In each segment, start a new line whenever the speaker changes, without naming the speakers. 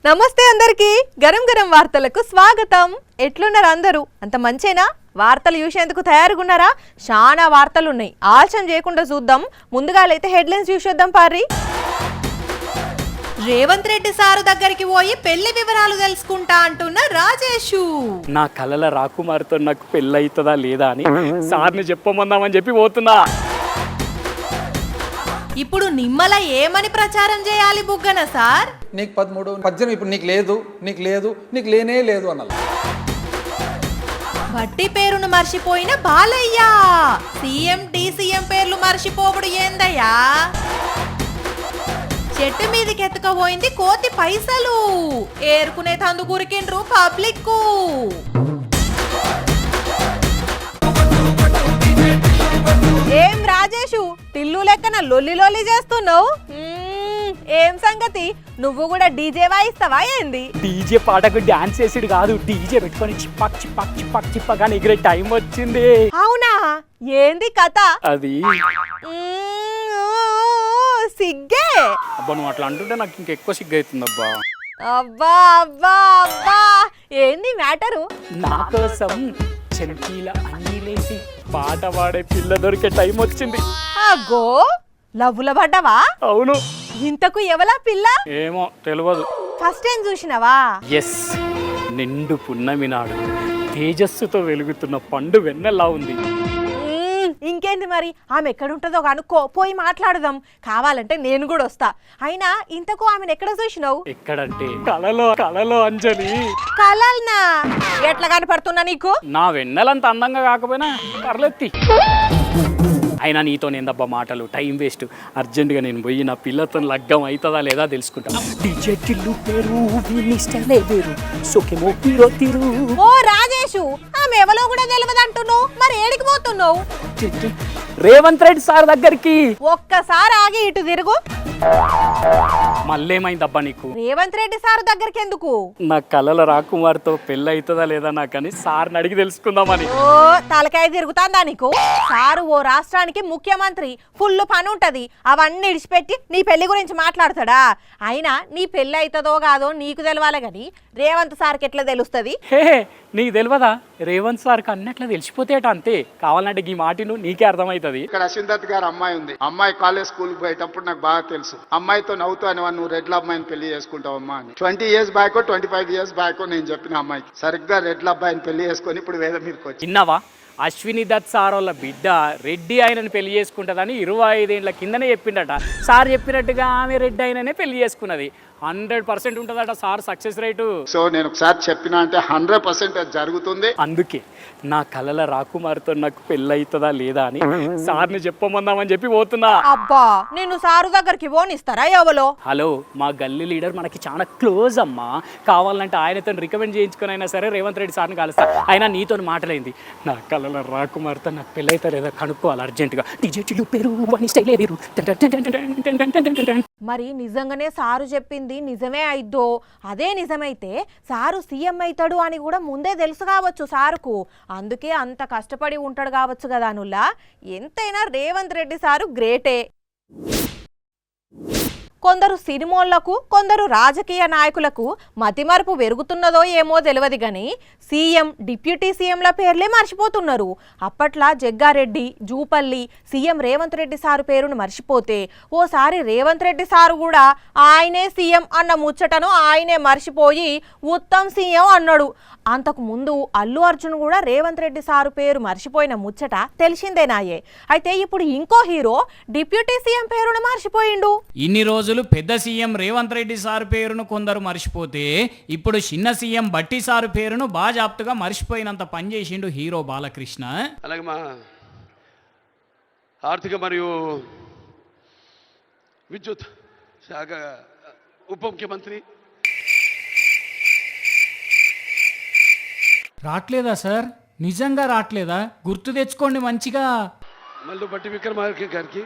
నమస్తే అందరికీ గరం గరం వార్తలకు స్వాగతం. ఎట్లున్నారు అందరూ? అంత మంచేనా? వార్తలు చూసేందుకు తయారుగా ఉన్నారా? చాలా వార్తలు ఉన్నాయి, ఆలస్యం చేయకుండా చూద్దాం. ముందుగా అయితే హెడ్లైన్స్ చూసేద్దాం పారి. రేవంత్ రెడ్డి సారు దగ్గరికి పోయి పెళ్లి వివరాలు తెలుసుకుంటా అంటున్న రాజేషు.
నా కలల రాకుమారితో నాకు పెళ్ళి అవుతుందా లేదా అని సార్ని చెప్పమందామని చెప్పి పోతున్నా.
ఇప్పుడు నిమ్మల ఏమని ప్రచారం చేయాలి బుగ్గన సార్?
నీకు 13, 18 ఇప్పుడు నీకు లేదు, నీకు లేదు, నీకు లేనే లేదు అనాలి.
బట్టి పేరును మర్చిపోయిన బాలయ్య, సీఎం డీసీఎం పేర్లు మర్చిపోవుడు ఏందయ్యా? చెట్టు మీదకి ఎత్తుకపోయింది కోతి పైసలు, ఏరుకునే తందు గురికిండ్రు పబ్లిక్. ఏం రాజేషు, టిల్లు లెక్కన లొల్లి లొల్లి చేస్తున్నావు? ఏం సంగతి? నువ్వు కూడా డీజే వాయిస్తావా ఏంది?
డీజే పాటకు డాన్స్ చేసిడు కాదు, డీజే పెట్టుకొని చిప్పక్ చిప్పక్ చిప్పక్ చిప్పగా ఎగిరే టైం వచ్చింది.
అవునా? ఏంది కథ?
అది
సిగ్గే.
అబ్బా నువ్వు అట్లా అంటుంటే నాకు ఇంకెక్కువ సిగ్గు అవుతుంది అబ్బా.
అబ్బా అబ్బా అబ్బా, ఏంది మ్యాటరు?
నా కోసం చెంకీల అన్నీలేసి పాట పాడే పిల్ల దొరికే టైం వచ్చింది.
అగో, లవ్వుల పడ్డావా?
అవును.
ఇంతకు ఎవలా పిల్ల?
ఏమో తెలియదు.
ఫస్ట్ టైం చూసినావా?
ఎస్, నిండు పున్నమి నాడు తేజస్సుతో వెలుగుతున్న పండు వెన్నెలా ఉంది.
ఇంకేంది మరి? ఆమె ఎక్కడుంటుందో కనుక్కో, పోయి మాట్లాడదాం. కావాలంటే నేను కూడా వస్తా. అయినా ఇంతకు ఆమెను ఎక్కడ చూసినావు?
ఎక్కడంటే కళలో అంజలి.
కలల్నా? ఎట్లా కనపడుతున్నా నీకు?
నా వెన్నెలంత అందంగా కాకపోయినా పర్లెత్తి. అయినా నీతో నేందబ్బా మాటలు, టైం వేస్ట్. అర్జెంటుగా నేను పోయి నా పిల్లతో లగ్గం అవుతుందా లేదా తెలుసుకుంటా. డీజే టిల్లు పేరు వేరు సోకేమో హీరో తీరు.
ఓ రాజేషు, ఆమె ఎవరో కూడా తెలియదు అంటున్నావు, మరి ఏడికి పోతున్నావు?
రేవంత్ రెడ్డి సార్ దగ్గరికి.
ఒక్కసారి ఆగి ఇటు తిరుగు.
మళ్ళేమైందబ్బా నీకు?
రేవంత్ రెడ్డి సార్ దగ్గరికి ఎందుకు?
నా కలల రాకుమారితో పెళ్ళి అవుతుందా లేదా నాకని సార్ని అడిగి తెలుసుకుందామని.
ఓ తలకాయ తిరుగుతాందా నీకు? సారు ఓ రాష్ట్రానికి ముఖ్యమంత్రి, ఫుల్ పని ఉంటది. అవన్నీ ఇడిచిపెట్టి నీ పెళ్లి గురించి మాట్లాడతాడా? అయినా నీ పెళ్లి అవుతుందో కాదో నీకు తెలవాలి గాని రేవంత్ సార్కి ఎట్లా తెలుస్తుంది?
హే, నీకు తెలియదా? రేవంత్ సార్కి అన్నట్లా తెలిసిపోతేట అంతే. కావాలంటే ఈ మాటలు నీకే అర్థమవుతుంది.
ఇక్కడ అశ్విందత్ గారు అమ్మాయి ఉంది. అమ్మాయి కాలేజ్ స్కూల్ పోయేటప్పుడు నాకు బాగా తెలుసు. అమ్మాయితో నవ్వుతూ అని నువ్వు రెడ్ల అమ్మాయిని పెళ్లి చేసుకుంటావమ్మా అని 20 years బ్యాక్ 25 years బ్యాక్ నేను చెప్పిన అమ్మాయికి సరిగ్గా రెడ్ల అబ్బాయిని పెళ్లి చేసుకొని ఇప్పుడు వేద మీదకి వచ్చి.
విన్నావా? అశ్విని దత్ సార్ వాళ్ళ బిడ్డ రెడ్డి ఆయనని పెళ్లి చేసుకుంటుందని 25 ఏళ్ల కిందనే చెప్పిండట. సార్ చెప్పినట్టుగా ఆమె రెడ్డి ఆయననే పెళ్లి చేసుకున్నది. 100% ఉంటుందట సార్ సక్సెస్ రేటు.
సో నేను ఒకసారి చెప్పినా అంటే 100% అది జరుగుతుంది.
అందుకే నా కలల రాకుమారితో నాకు పెళ్ళి అవుతుందా లేదా అని సార్ని చెప్పమందామని చెప్పి పోతున్నా.
అబ్బా, నేను సారు దగ్గరికి పోనిస్తారా ఎవలో?
హలో, మా గల్లీ లీడర్ మనకి చాలా క్లోజ్ అమ్మా. కావాలంటే ఆయనతో రికమెండ్ చేయించుకుని అయినా సరే రేవంత్ రెడ్డి సార్ని కలుస్తా. అయినా నీతో మాటలైంది. నా కలల రాకుమారితో నాకు పెళ్ళి అవుతా లేదా కనుక్కోవాలి అర్జెంటుగా. డిజెట్లు పేరు స్టైలే వేరు.
మరి నిజంగానే సారు చెప్పింది నిజమే అయిద్దో? అదే నిజమైతే సారు సీఎం అవుతాడు అని కూడా ముందే తెలుసు కావచ్చు సారుకు. అందుకే అంత కష్టపడి ఉంటాడు కావచ్చు కదా. నుల్లా ఎంతైనా రేవంత్ రెడ్డి సారు గ్రేటే. కొందరు సినిమాలకు, కొందరు రాజకీయ నాయకులకు మతిమరుపు పెరుగుతున్నదో ఏమో తెలియదు కానీ సీఎం, డిప్యూటీ సీఎంల పేర్లే మర్చిపోతున్నారు. అప్పట్లా జగ్గారెడ్డి, జూపల్లి సీఎం రేవంత్ రెడ్డి సారు పేరును మర్చిపోతే ఓసారి రేవంత్ రెడ్డి సారు కూడా ఆయనే సీఎం అన్న ముచ్చటను ఆయనే మర్చిపోయి ఉత్తమ్ సీఎం అన్నాడు. అంతకు ముందు అల్లు అర్జున్ కూడా రేవంత్ రెడ్డి సారు పేరు మర్చిపోయిన ముచ్చట తెలిసిందేనాయే. అయితే ఇప్పుడు ఇంకో హీరో డిప్యూటీ సీఎం పేరును మర్చిపోయిండు.
ఇన్ని రోజులు పెద్ద సీఎం రేవంత్ రెడ్డి సార్ పేరును కొందరు మర్చిపోతే ఇప్పుడు చిన్న సీఎం బట్టి సారు పేరును బాజాప్తుగా మర్చిపోయినంత పనిచేసిండు హీరో బాలకృష్ణ.
అలాగే మా ఆర్థిక మరియు విద్యుత్ శాఖ ఉప ముఖ్యమంత్రి
రావట్లేదా సార్? నిజంగా రావట్లేదా? గుర్తు తెచ్చుకోండి మంచిగా.
మల్లు బట్టి విక్రమార్క గారికి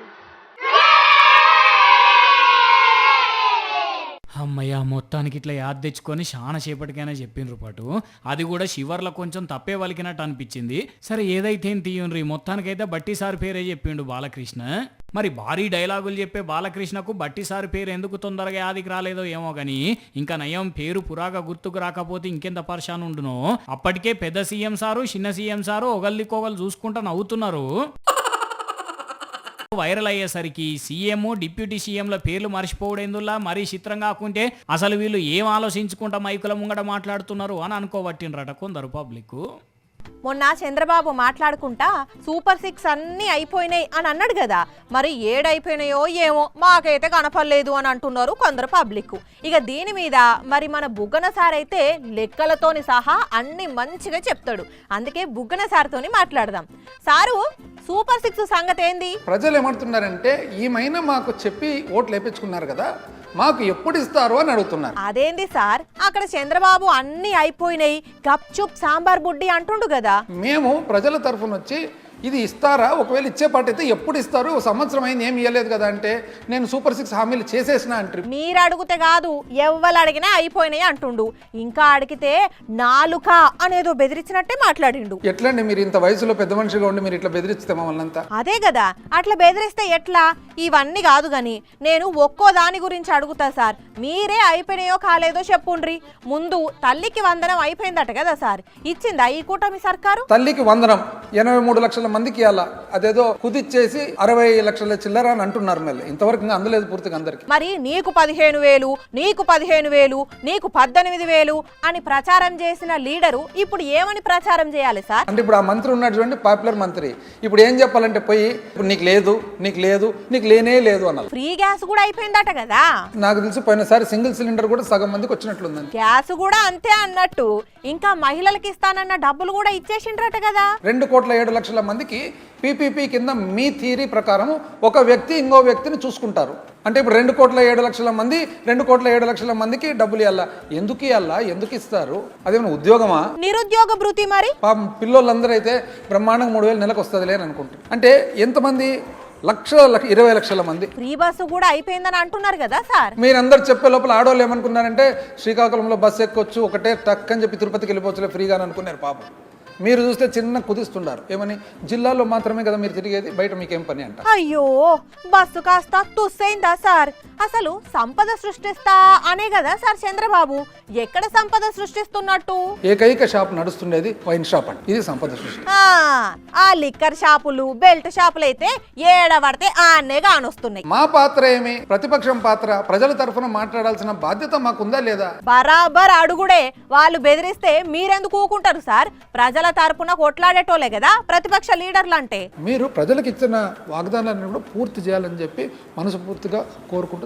అమ్మయ్య మొత్తానికి ఇట్లా యాద్ తెచ్చుకొని చాలా సేపటికైనా చెప్పిండ్రు పాటు అది కూడా శివర్లో కొంచెం తప్పే వలికినట్టు అనిపించింది. సరే ఏదైతే తీయుండ్రి, మొత్తానికైతే బట్టి సార్ పేరే చెప్పిండు బాలకృష్ణ. మరి భారీ డైలాగులు చెప్పే బాలకృష్ణకు బట్టి సార్ పేరు ఎందుకు తొందరగా యాదికి రాలేదో ఏమో గానీ, ఇంకా నయం పేరు పురాగా గుర్తుకు రాకపోతే ఇంకెంత పరిశాన్ ఉండునో. అప్పటికే పెద్ద సీఎం సారు చిన్న సీఎం సారు ఒకళ్ళికొకళ్ళు చూసుకుంటా నవ్వుతున్నారు. వైరల్ అయ్యేసరికి సీఎం డిప్యూటీ సీఎంల పేర్లు మర్చిపోవడేందులా మరీ చిత్రంగా కాకుంటే అసలు వీళ్ళు ఏం ఆలోచించుకుంటా మైకుల ముంగట మాట్లాడుతున్నారు అని అనుకోబట్టినరట కొందరు పబ్లిక్.
మొన్న చంద్రబాబు మాట్లాడుకుంటా సూపర్ 6 అన్నీ అయిపోయినాయి అని అన్నాడు కదా, మరి ఏడైపోయినాయో ఏమో మాకైతే కనపడలేదు అని అంటున్నారు కొందరు పబ్లిక్. ఇక దీని మీద మరి మన బుగ్గన సార్ అయితే లెక్కలతోని సహా అన్ని మంచిగా చెప్తాడు. అందుకే బుగ్గన సార్తోని మాట్లాడదాం. సారు, సూపర్ 6 సంగతి ఏంది?
ప్రజలు ఏమంటున్నారంటే ఈమైనా మాకు చెప్పి ఓట్లు వేయించుకున్నారు కదా, మాకు ఎప్పుడు ఇస్తారు అని అడుగుతున్నారు.
అదేంది సార్, అక్కడ చంద్రబాబు అన్ని అయిపోయినాయి గప్చుప్ సాంబార్ బుడ్డి అంటుండు కదా.
మేము ప్రజల తరఫున వచ్చి ఇది ఇస్తారా, ఒకవేళ ఇచ్చే పాట అయితే ఎప్పుడు ఇస్తారు, సంవత్సరం అయింది ఏమి ఇవ్వలేదు కదా అంటే నేను సూపర్ 6 హామీలు చేసేసిన అంటారు.
మీరు అడిగితే కాదు, ఎవ్వరు అడిగినా అయిపోయినాయి అంటుండు. ఇంకా అడిగితే నాలుక అనేదో బెదిరించినట్టే మాట్లాడిండు.
ఎట్లండి మీరు ఇంత వయసులో పెద్ద మనిషిగా ఉండి మీరు ఇట్లా బెదిరిస్తే మమ్మల్ని అంతా?
అదే కదా, అట్లా బెదిరిస్తే ఎట్లా? ఇవన్నీ కాదు గాని నేను ఒక్కో దాని గురించి అడుగుతా సార్. మీరే అయిపోయినాయో కాలేదో చెప్పుండ్రి. ముందు తల్లికి వందనం అయిపోయిందట కదా సార్, ఇచ్చిందా ఈ కూటమి సర్కారు?
తల్లికి వందనం 83 లక్షల మందికి ఇవ్వాలా, అదేదో కుదిచ్చేసి 60 లక్షల చిల్లర అని అంటున్నారు. మళ్ళీ ఇంతవరకు ఇంకా అందలేదు పూర్తిగా అందరికి.
మరి నీకు 15,000, నీకు 15,000, నీకు 18,000 అని ప్రచారం చేసిన లీడరు ఇప్పుడు ఏమని ప్రచారం చేయాలి సార్?
అంటే ఇప్పుడు ఆ మంత్రి ఉన్నాడు చూడండి, పాపులర్ మంత్రి, ఇప్పుడు ఏం చెప్పాలంటే పోయి ఇప్పుడు నీకు లేదు, నీకు లేదు, నీకు లేనే లేదు అన్నారు.
ఫ్రీ గ్యాస్ కూడా అయిపోయిందట కదా.
నాకు తెలిసి పోయినసారి సింగిల్ సిలిండర్ కూడా సగం మందికి వచ్చినట్లుందండి.
గ్యాస్ కూడా అంతే అన్నట్టు ఇంకా మహిళలకు ఇస్తానన్న డబ్బులు కూడా ఇచ్చేసిండ్రట కదా.
2,07,00,000 మందికి పీపీపీ కింద మీ థియరీ ప్రకారం ఒక వ్యక్తి ఇంకో వ్యక్తిని చూసుకుంటారు. అంటే ఇప్పుడు 2,07,00,000 మంది 2,07,00,000 మందికి డబ్బులు ఇవ్వాలా? ఎందుకు ఇవ్వాలా? ఎందుకు ఇస్తారు? అదేమైనా ఉద్యోగమా?
నిరుద్యోగ భృతి మరి.
పాపం పిల్లోళ్ళందరూ అయితే బ్రహ్మాండంగా 3,000 నెలకు వస్తుంది అని అనుకుంటారు. అంటే ఎంతమంది? 1,20,00,000 మంది.
ఫ్రీ బస్సు కూడా అయిపోయిందని అంటున్నారు కదా సార్.
మీరందరూ చెప్పే లోపల ఆడవాళ్ళు ఏమనుకున్నారంటే శ్రీకాకుళంలో బస్సు ఎక్కొచ్చు, ఒకటే టక్ అని చెప్పి తిరుపతికి వెళ్ళిపోవచ్చులే ఫ్రీగా అని అనుకున్నారు. పాపం మీరు చూస్తే చిన్న కుదిస్తున్నారు. ఏమని? జిల్లాలో మాత్రమే కదా మీరు తిరిగేది, బయట మీకేం పని అంట.
అయ్యో, బస్సు కాస్త తుస్సైందా సార్? అసలు సంపద సృష్టిస్తా అనే కదా సార్ చంద్రబాబు. ఎక్కడ సంపద సృష్టిస్తున్నట్టు?
ఏకైక షాప్ నడుస్తుండేది వైన్ షాప్ అండి, ఇది సంపద సృష్టి.
ఆ లిక్కర్ షాపులు, బెల్ట్ షాపులు అయితే ఏడబడితే ఆనే కానొస్తున్నాయి.
మా పాత్ర ఏమి? ప్రతిపక్షం పాత్ర. ప్రజల తరఫున మాట్లాడాల్సిన బాధ్యత మాకుందా లేదా?
బరాబర్ అడుగుడే. వాళ్ళు బెదిరిస్తే మీరెందుకు ఊకుంటారు సార్? ప్రజల తరపున కొట్లాడేటోలే కదా ప్రతిపక్ష లీడర్లు అంటే.
మీరు ప్రజలకు ఇచ్చిన వాగ్దానాలను కూడా పూర్తి చేయాలని చెప్పి మనస్ఫూర్తిగా కోరుకుంటూ,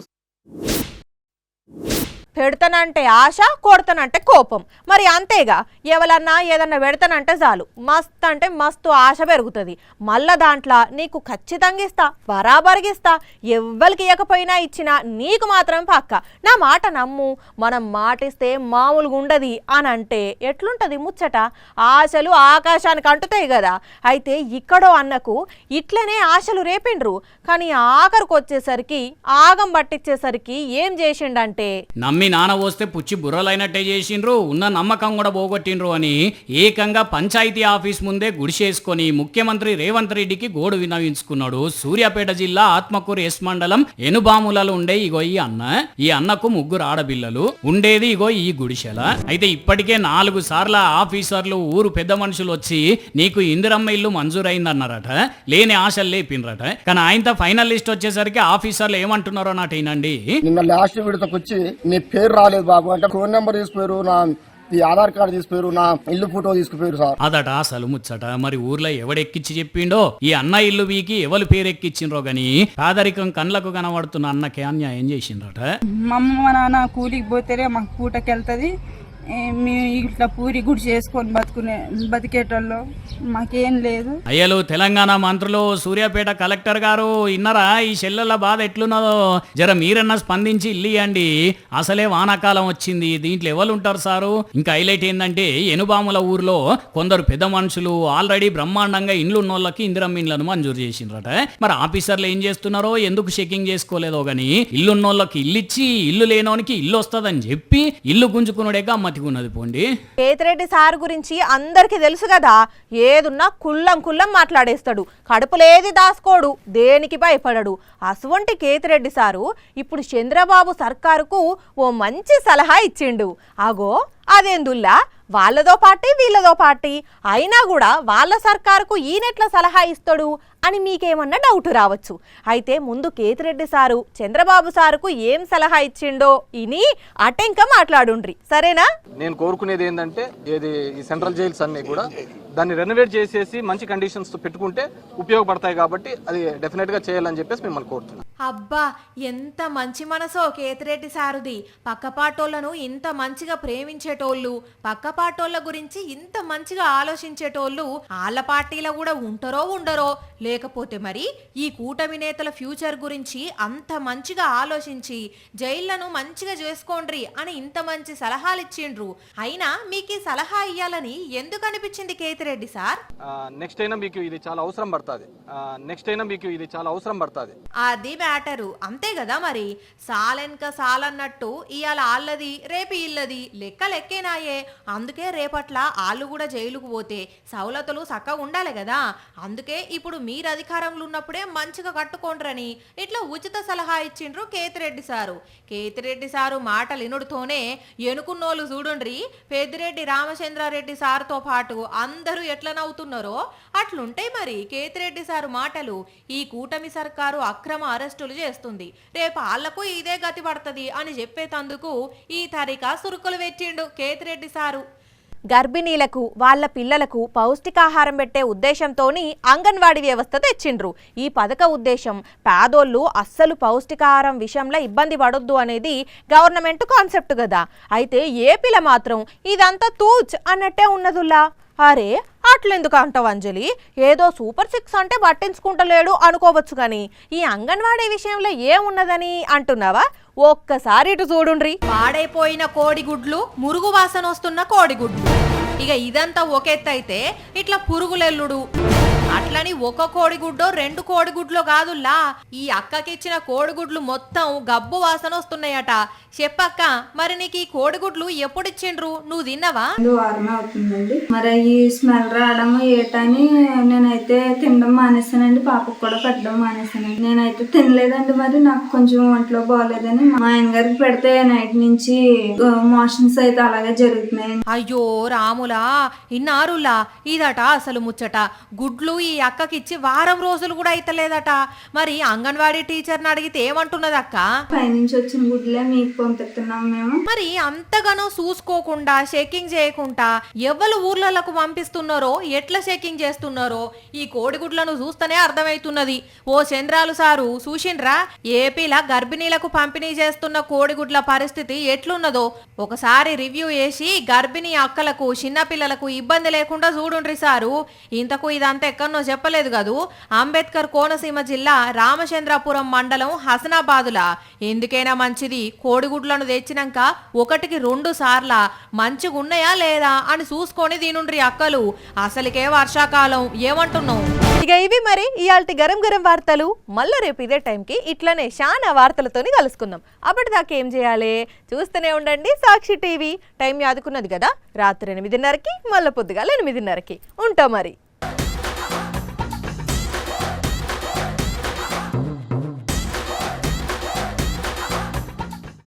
పెడతానంటే ఆశ, కొడతానంటే కోపం. మరి అంతేగా, ఎవరన్నా ఏదన్నా పెడతానంటే చాలు మస్త్ అంటే మస్తు ఆశ పెరుగుతుంది. మళ్ళా దాంట్లో నీకు ఖచ్చితంగా ఇస్తా, బరాబర్గా ఇస్తా, ఎవ్వరికి ఇవ్వకపోయినా ఇచ్చినా నీకు మాత్రం పక్క, నా మాట నమ్ము, మనం మాటిస్తే మామూలుగా ఉండదు అని అంటే ఎట్లుంటుంది ముచ్చట? ఆశలు ఆకాశానికి అంటుతాయి కదా. అయితే ఇక్కడో అన్నకు ఇట్లనే ఆశలు రేపిండ్రు, కానీ ఆఖరికి వచ్చేసరికి ఆగం పట్టించేసరికి ఏం చేసిండంటే
నమ్మి నాన పోస్తే పుచ్చి బుర్రలైనట్టే చేసిండ్రు, ఉన్న నమ్మకం కూడా పోగొట్టిండ్రు అని ఏకంగా పంచాయతీ ఆఫీస్ ముందే గుడిసేసుకొని ముఖ్యమంత్రి రేవంత్ రెడ్డికి గోడు వినవించుకున్నాడు. సూర్యాపేట జిల్లా ఆత్మకూరు ఎస్ మండలం ఎనుబాములలో ఉండే ఇగో ఈ అన్న. ఈ అన్నకు 3 ఆడపిల్లలు, ఉండేది ఇగో ఈ గుడిసెల. అయితే ఇప్పటికే 4 సార్లు ఆఫీసర్లు ఊరు పెద్ద మనుషులు వచ్చి నీకు ఇందిరమ్మ ఇల్లు మంజూరైందన్నారట, లేని ఆశలు లేపినరట. కానీ ఆయనతో ఫైనల్ లిస్ట్ వచ్చేసరికి ఆఫీసర్లు ఏమంటున్నారో నాటేనండి.
నిన్న లాస్ట్ విడతకు వచ్చి నీ పేరు రాలేదు బాబు అంటే ఫోన్ నెంబర్ తీసుకుపోయారు, నా ఈ ఆధార్ కార్డు తీసుకుపోయారు, నా ఇల్లు ఫోటో తీసుకుపోయారు సార్.
అదట అసలు ముచ్చట. మరి ఊర్లో ఎవడెక్కిచ్చి చెప్పిండో ఈ అన్న ఇల్లు వీకి ఎవరు పేరు ఎక్కిచ్చిండ్రో గాని పేదరికం కళ్ళకు కనబడుతున్న అన్నకే అన్యాయం చేసిండ్రట.
మా అమ్మ మా నాన్న కూలికి పోతేనే మాకు పూటకి వెళ్తుంది, మేము ఇట్లా పూరి గుడి చేసుకొని బతికేటోళ్ళు మాకేం లేదు.
అయ్యలు తెలంగాణ మంత్రులు సూర్యాపేట కలెక్టర్ గారు ఇన్నరా ఈ చెల్లెల బాధ ఎట్లున్నదో జర మీరన్నా స్పందించి ఇల్లు ఇవ్వండి. అసలే వానాకాలం వచ్చింది, దీంట్లో ఎవరు ఉంటారు సారు? ఇంకా హైలైట్ ఏంటంటే ఎనుబాముల ఊర్లో కొందరు పెద్ద మనుషులు ఆల్రెడీ బ్రహ్మాండంగా ఇండ్లు ఉన్నోళ్ళకి ఇందిరమ్మ ఇండ్లను మంజూరు చేసిండ్రట. మరి ఆఫీసర్లు ఏం చేస్తున్నారో ఎందుకు చెకింగ్ చేసుకోలేదో గానీ ఇల్లున్నోళ్ళకి ఇల్లు ఇచ్చి ఇల్లు లేనోనికి ఇల్లు వస్తుందని చెప్పి ఇల్లు గుంజుకున్నాడే గమ్మతికున్నది. పోండి,
కేతిరెడ్డి సార్ గురించి అందరికీ తెలుసు కదా, ఏదున్నా కుల్లం కుల్లం మాట్లాడేస్తాడు, కడుపులేది దాసుకోడు, దేనికి భయపడడు. అటువంటి కేతిరెడ్డి సారు ఇప్పుడు చంద్రబాబు సర్కారుకు ఓ మంచి సలహా ఇచ్చిండు. అగో అదేందుల్లా వాళ్ళదో పార్టీ వీళ్ళదో పార్టీ అయినా కూడా వాళ్ళ సర్కారుకు ఈయనెట్ల సలహా ఇస్తాడు అని మీకేమన్నా డౌట్ రావచ్చు. అయితే ముందు కేతిరెడ్డి సారు చంద్రబాబు సారుకు ఏం సలహా ఇచ్చిండో ఇని అటెంక మాట్లాడుండ్రి, సరేనా?
నేను కోరుకునేది ఏంటంటే ఈ సెంట్రల్ జైల్స్ అన్ని కూడా దాన్ని రెనోవేట్ చేసేసి మంచి కండిషన్స్ తో పెట్టుకుంటే ఉపయోగపడతాయి కాబట్టి అది డెఫినెట్ గా చేయాలని చెప్పేసి మిమ్మల్ని కోరుతున్నాను.
అబ్బా ఎంత మంచి మనసో కేతిరెడ్డి సారుది. పక్కపాటోళ్లను ఇంత మంచిగా ప్రేమించేటోళ్ళు, పక్కపాటోళ్ళ గురించి ఇంత మంచిగా ఆలోచించేటోళ్ళు వాళ్ళ పార్టీలో కూడా ఉంటారో ఉండరో, లేకపోతే మరి ఈ కూటమి నేతల ఫ్యూచర్ గురించి అంత మంచిగా ఆలోచించి జైళ్లను మంచిగా చేసుకోండ్రి అని ఇంత మంచి సలహాలు ఇచ్చిండ్రు. అయినా మీకు ఈ సలహా ఇయ్యాలని ఎందుకు అనిపించింది కేతిరెడ్డి సార్?
నెక్స్ట్ అయినా మీకు ఇది చాలా అవసరం పడుతుంది.
అది మ్యాటరు, అంతే కదా. మరి సాలెన్క సాలన్నట్టు ఇవాళ ఆళ్ళది రేపు ఇల్లది లెక్క లెక్కేనాయే. అందుకే రేపట్ల ఆళ్ళు కూడా జైలుకు పోతే సౌలతులు చక్కగా ఉండాలి కదా. అందుకే ఇప్పుడు మీరు అధికారంలో ఉన్నప్పుడే మంచిగా కట్టుకోండ్రని ఇట్లా ఉచిత సలహా ఇచ్చిండ్రు కేతిరెడ్డి సారు. కేతిరెడ్డి సారు మాటలు ఇనుడుతోనే ఎనుకున్నోళ్ళు చూడుండ్రి పెద్దిరెడ్డి రామచంద్రారెడ్డి సార్తో పాటు అందరూ ఎట్లా నవ్వుతున్నారో అట్లుంటాయి మరి కేతిరెడ్డి సారు మాటలు. ఈ కూటమి సర్కారు అక్రమ అరెస్టులు చేస్తుంది, రేపు ఆళ్లకు ఇదే గతి పడుతుంది అని చెప్పేతందుకు ఈ తరిక సురుకులు పెట్టిండు కేతిరెడ్డి సారు. గర్భిణీలకు వాళ్ళ పిల్లలకు పౌష్టికాహారం పెట్టే ఉద్దేశంతోని అంగన్వాడీ వ్యవస్థ తెచ్చిండ్రు. ఈ పథక ఉద్దేశం పేదోళ్ళు అస్సలు పౌష్టికాహారం విషయంలో ఇబ్బంది పడొద్దు అనేది గవర్నమెంట్ కాన్సెప్ట్ కదా. అయితే ఏపీలో మాత్రం ఇదంతా తూచ్ అన్నట్టే ఉన్నదుల్లా. అరే అట్లెందుకు అంటావు అంజలి, ఏదో సూపర్ 6 అంటే పట్టించుకుంటలేడు అనుకోవచ్చు కానీ ఈ అంగన్వాడీ విషయంలో ఏమున్నదని అంటున్నావా? ఒక్కసారి ఇటు చూడుండ్రి. పాడైపోయిన కోడిగుడ్లు, మురుగు వాసన వస్తున్న కోడిగుడ్లు, ఇక ఇదంతా ఒకెత్తైతే ఇట్లా పురుగులెల్లుడు. అట్లని ఒక కోడిగుడ్డో 2 కోడిగుడ్లో కాదుల్లా, ఈ అక్కకిచ్చిన కోడిగుడ్లు మొత్తం గబ్బు వాసన వస్తున్నాయట. చెప్పక్క, మరి నీకు ఈ కోడిగుడ్లు ఎప్పుడు ఇచ్చిండ్రు, నువ్వు తిన్నవా?
వారమే అవుతుందండి. మరి ఈ స్మెల్ రావడం ఏటని నేనైతే తినడం మానేసానండి, పాపకు కూడా పెట్టడం మానేసానండి. నేనైతే తినలేదండి, మరి నాకు కొంచెం ఒంట్లో బాగోలేదని మా ఆయన గారికి పెడితే నైట్ నుంచి మోషన్స్ అయితే అలాగే జరుగుతున్నాయి.
అయ్యో రాములా, ఇన్నారులా ఇదట అసలు ముచ్చట. గుడ్లు ఈ అక్కకిచ్చి వారం రోజులు కూడా అయితలేదట. మరి అంగన్వాడీ టీచర్ని అడిగితే ఏమంటున్నది అక్క?
పైనుంచి వచ్చిన గుడ్లే మీకు పంపిస్తున్నాం మేము.
మరి అంతగానో చూసుకోకుండా చెకింగ్ చేయకుండా ఎవరు ఊర్లకు పంపిస్తున్నారో, ఎట్లా చెకింగ్ చేస్తున్నారో ఈ కోడిగుడ్లను చూస్తేనే అర్థమవుతున్నది. ఓ చంద్రాలు సారు చూసిండ్రా ఏపీలా గర్భిణీలకు పంపిణీ చేస్తున్న కోడిగుడ్ల పరిస్థితి ఎట్లున్నదో ఒకసారి రివ్యూ చేసి గర్భిణీ అక్కలకు చిన్నపిల్లలకు ఇబ్బంది లేకుండా చూడుండ్రి సారు. ఇంతకు ఇదంతా ఎక్కడనో చెప్పలేదు కదూ, అంబేద్కర్ కోనసీమ జిల్లా రామచంద్రపురం మండలం హసనాబాదులా. ఎందుకైనా మంచిది కోడిగుడ్లను తెచ్చినాక 1కి 2 సార్ల మంచిగున్నాయా లేదా అని చూసుకొని తినుండ్రి అక్కలు. అసలుకే వర్షాకాలం, ఏమంటున్నావు? ఇక ఇవి మరి ఇయాల్టి గరం గరం వార్తలు. మళ్ళీ రేపు ఇదే టైంకి ఇట్లనే చాలా వార్తలతోని కలుసుకుందాం. అప్పటిదాకా ఏం చేయాలి? చూస్తూనే ఉండండి సాక్షి టీవీ. టైం యాదుకున్నది కదా, రాత్రి 8:30కి మళ్ళీ పొద్దుగాల 8:30కి ఉంటాం మరి.